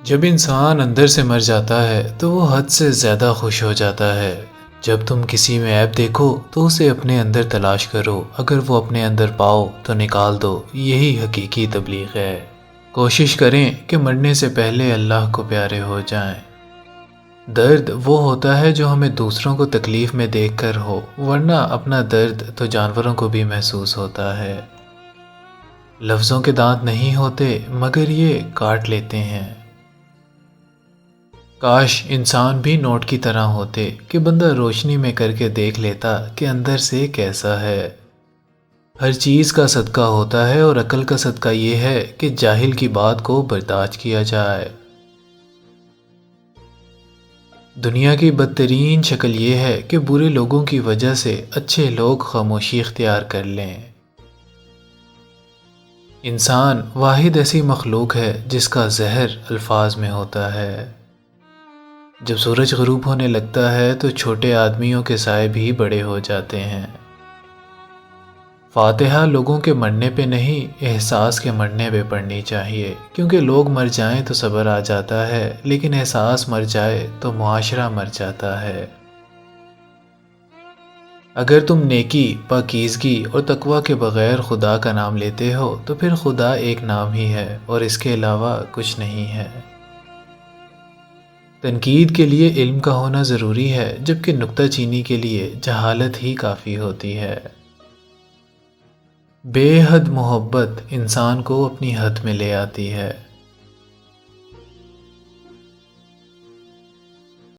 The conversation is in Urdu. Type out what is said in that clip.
جب انسان اندر سے مر جاتا ہے تو وہ حد سے زیادہ خوش ہو جاتا ہے۔ جب تم کسی میں عیب دیکھو تو اسے اپنے اندر تلاش کرو، اگر وہ اپنے اندر پاؤ تو نکال دو، یہی حقیقی تبلیغ ہے۔ کوشش کریں کہ مرنے سے پہلے اللہ کو پیارے ہو جائیں۔ درد وہ ہوتا ہے جو ہمیں دوسروں کو تکلیف میں دیکھ کر ہو، ورنہ اپنا درد تو جانوروں کو بھی محسوس ہوتا ہے۔ لفظوں کے دانت نہیں ہوتے مگر یہ کاٹ لیتے ہیں۔ کاش انسان بھی نوٹ کی طرح ہوتے کہ بندہ روشنی میں کر کے دیکھ لیتا کہ اندر سے کیسا ہے۔ ہر چیز کا صدقہ ہوتا ہے اور عقل کا صدقہ یہ ہے کہ جاہل کی بات کو برداشت کیا جائے۔ دنیا کی بدترین شکل یہ ہے کہ برے لوگوں کی وجہ سے اچھے لوگ خاموشی اختیار کر لیں۔ انسان واحد ایسی مخلوق ہے جس کا زہر الفاظ میں ہوتا ہے۔ جب سورج غروب ہونے لگتا ہے تو چھوٹے آدمیوں کے سائے بھی بڑے ہو جاتے ہیں۔ فاتحہ لوگوں کے مرنے پہ نہیں، احساس کے مرنے پہ پڑھنی چاہیے، کیونکہ لوگ مر جائیں تو صبر آ جاتا ہے، لیکن احساس مر جائے تو معاشرہ مر جاتا ہے۔ اگر تم نیکی، پاکیزگی اور تقوی کے بغیر خدا کا نام لیتے ہو تو پھر خدا ایک نام ہی ہے اور اس کے علاوہ کچھ نہیں ہے۔ تنقید کے لیے علم کا ہونا ضروری ہے، جبکہ نکتہ چینی کے لیے جہالت ہی کافی ہوتی ہے۔ بے حد محبت انسان کو اپنی حد میں لے آتی ہے۔